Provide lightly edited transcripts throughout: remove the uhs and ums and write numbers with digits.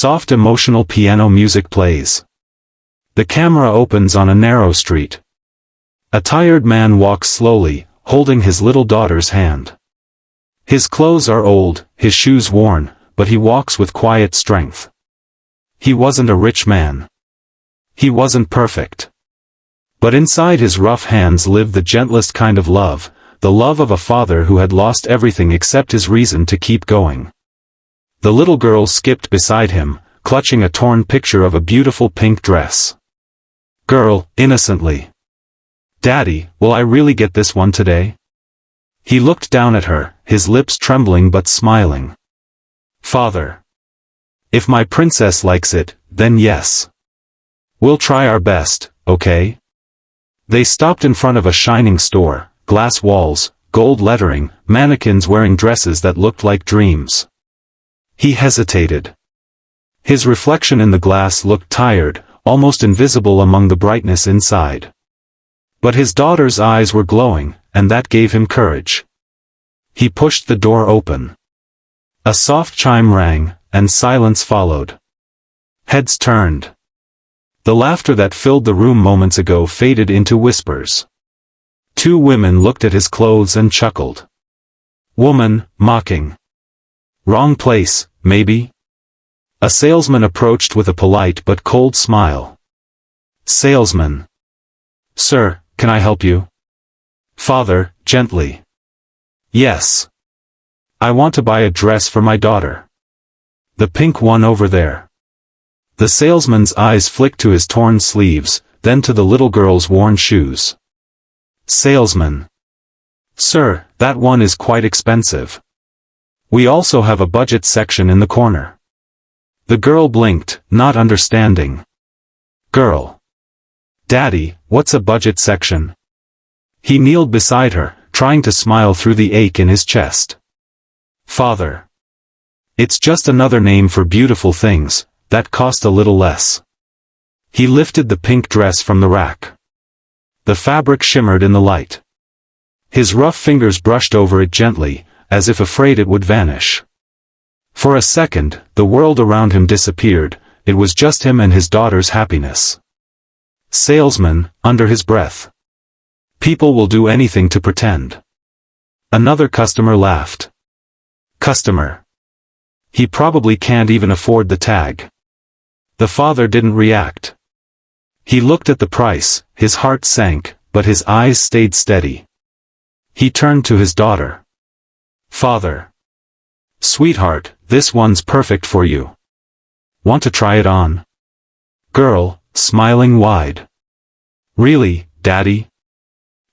Soft emotional piano music plays. The camera opens on a narrow street. A tired man walks slowly, holding his little daughter's hand. His clothes are old, his shoes worn, but he walks with quiet strength. He wasn't a rich man. He wasn't perfect. But inside his rough hands lived the gentlest kind of love, the love of a father who had lost everything except his reason to keep going. The little girl skipped beside him, clutching a torn picture of a beautiful pink dress. Girl, innocently. Daddy, will I really get this one today? He looked down at her, his lips trembling but smiling. Father. If my princess likes it, then yes. We'll try our best, okay? They stopped in front of a shining store, glass walls, gold lettering, mannequins wearing dresses that looked like dreams. He hesitated. His reflection in the glass looked tired, almost invisible among the brightness inside. But his daughter's eyes were glowing, and that gave him courage. He pushed the door open. A soft chime rang, and silence followed. Heads turned. The laughter that filled the room moments ago faded into whispers. Two women looked at his clothes and chuckled. Woman, mocking. Wrong place, maybe? A salesman approached with a polite but cold smile. Salesman. Sir, can I help you? Father, gently. Yes. I want to buy a dress for my daughter. The pink one over there. The salesman's eyes flicked to his torn sleeves, then to the little girl's worn shoes. Salesman. Sir, that one is quite expensive. We also have a budget section in the corner. The girl blinked, not understanding. Girl. Daddy, what's a budget section? He kneeled beside her, trying to smile through the ache in his chest. Father. It's just another name for beautiful things, that cost a little less. He lifted the pink dress from the rack. The fabric shimmered in the light. His rough fingers brushed over it gently, as if afraid it would vanish. For a second, the world around him disappeared, it was just him and his daughter's happiness. Salesman, under his breath. People will do anything to pretend. Another customer laughed. Customer. He probably can't even afford the tag. The father didn't react. He looked at the price, his heart sank, but his eyes stayed steady. He turned to his daughter. Father. Sweetheart, this one's perfect for you. Want to try it on? Girl, smiling wide. Really, Daddy?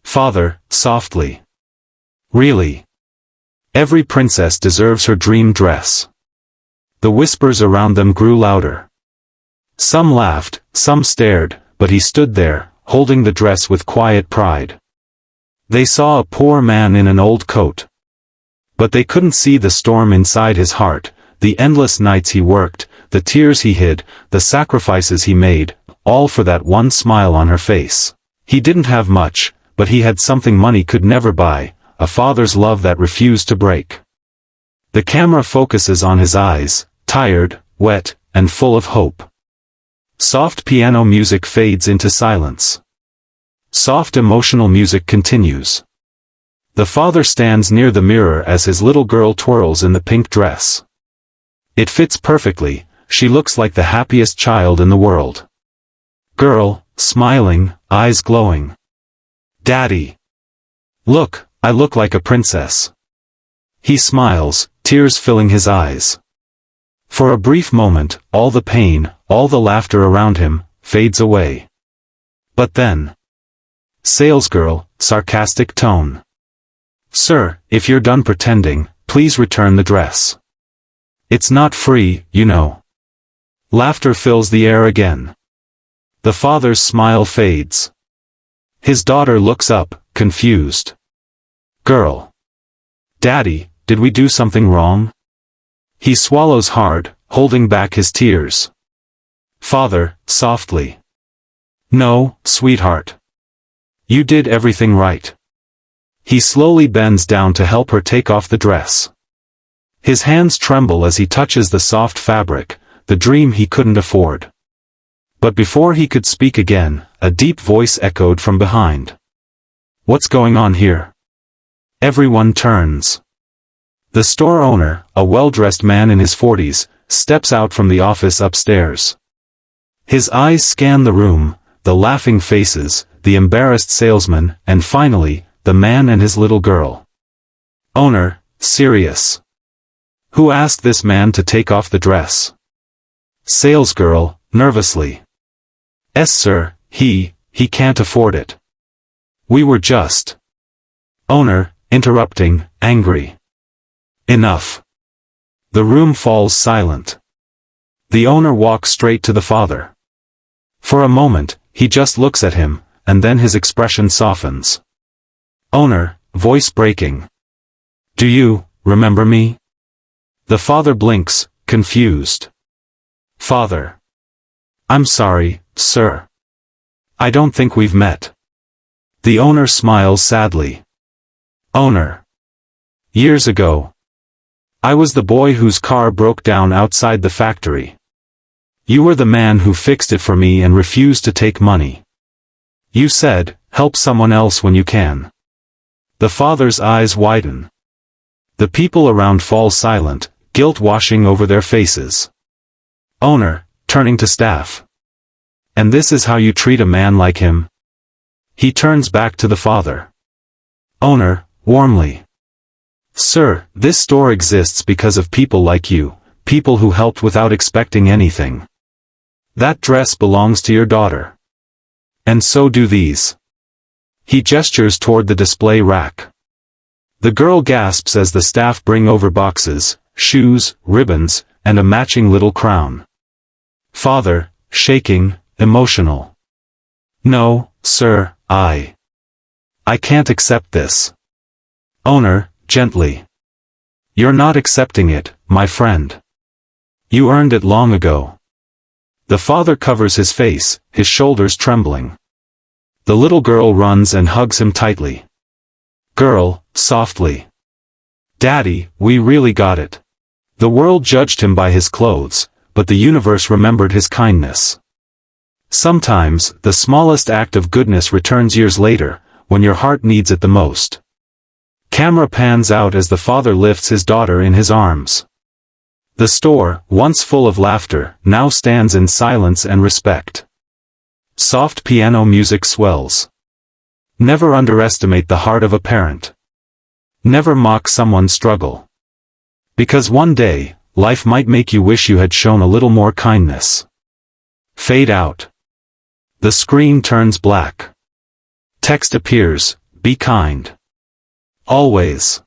Father, softly. Really? Every princess deserves her dream dress. The whispers around them grew louder. Some laughed, some stared, but he stood there, holding the dress with quiet pride. They saw a poor man in an old coat. But they couldn't see the storm inside his heart, the endless nights he worked, the tears he hid, the sacrifices he made, all for that one smile on her face. He didn't have much, but he had something money could never buy, a father's love that refused to break. The camera focuses on his eyes, tired, wet, and full of hope. Soft piano music fades into silence. Soft emotional music continues. The father stands near the mirror as his little girl twirls in the pink dress. It fits perfectly, she looks like the happiest child in the world. Girl, smiling, eyes glowing. Daddy. Look, I look like a princess. He smiles, tears filling his eyes. For a brief moment, all the pain, all the laughter around him, fades away. But then. Salesgirl, sarcastic tone. Sir, if you're done pretending, please return the dress. It's not free, you know. Laughter fills the air again. The father's smile fades. His daughter looks up, confused. Girl. Daddy, did we do something wrong? He swallows hard, holding back his tears. Father, softly. No, sweetheart. You did everything right. He slowly bends down to help her take off the dress. His hands tremble as he touches the soft fabric, the dream he couldn't afford. But before he could speak again, a deep voice echoed from behind. "What's going on here?" Everyone turns. The store owner, a well-dressed man in his 40s, steps out from the office upstairs. His eyes scan the room, the laughing faces, the embarrassed salesman, and finally, the man and his little girl. Owner, serious. Who asked this man to take off the dress? Salesgirl, nervously. "Yes, sir, he can't afford it. We were just." Owner, interrupting, angry. "Enough." The room falls silent. The owner walks straight to the father. For a moment, he just looks at him, and then his expression softens. Owner, voice breaking. "Do you remember me?" The father blinks, confused. "Father. I'm sorry, sir. I don't think we've met." The owner smiles sadly. Owner. "Years ago. I was the boy whose car broke down outside the factory. You were the man who fixed it for me and refused to take money. You said, help someone else when you can." The father's eyes widen. The people around fall silent, guilt washing over their faces. Owner, turning to staff. "And this is how you treat a man like him?" He turns back to the father. Owner, warmly. "Sir, this store exists because of people like you, people who helped without expecting anything. That dress belongs to your daughter. And so do these." He gestures toward the display rack. The girl gasps as the staff bring over boxes, shoes, ribbons, and a matching little crown. Father, shaking, emotional. "No, sir, I can't accept this." Owner, gently. "You're not accepting it, my friend. You earned it long ago." The father covers his face, his shoulders trembling. The little girl runs and hugs him tightly. Girl, softly. "Daddy, we really got it." The world judged him by his clothes, but the universe remembered his kindness. Sometimes, the smallest act of goodness returns years later, when your heart needs it the most. Camera pans out as the father lifts his daughter in his arms. The store, once full of laughter, now stands in silence and respect. Soft piano music swells. Never underestimate the heart of a parent. Never mock someone's struggle. Because one day, life might make you wish you had shown a little more kindness. Fade out. The screen turns black. Text appears, "Be kind. Always."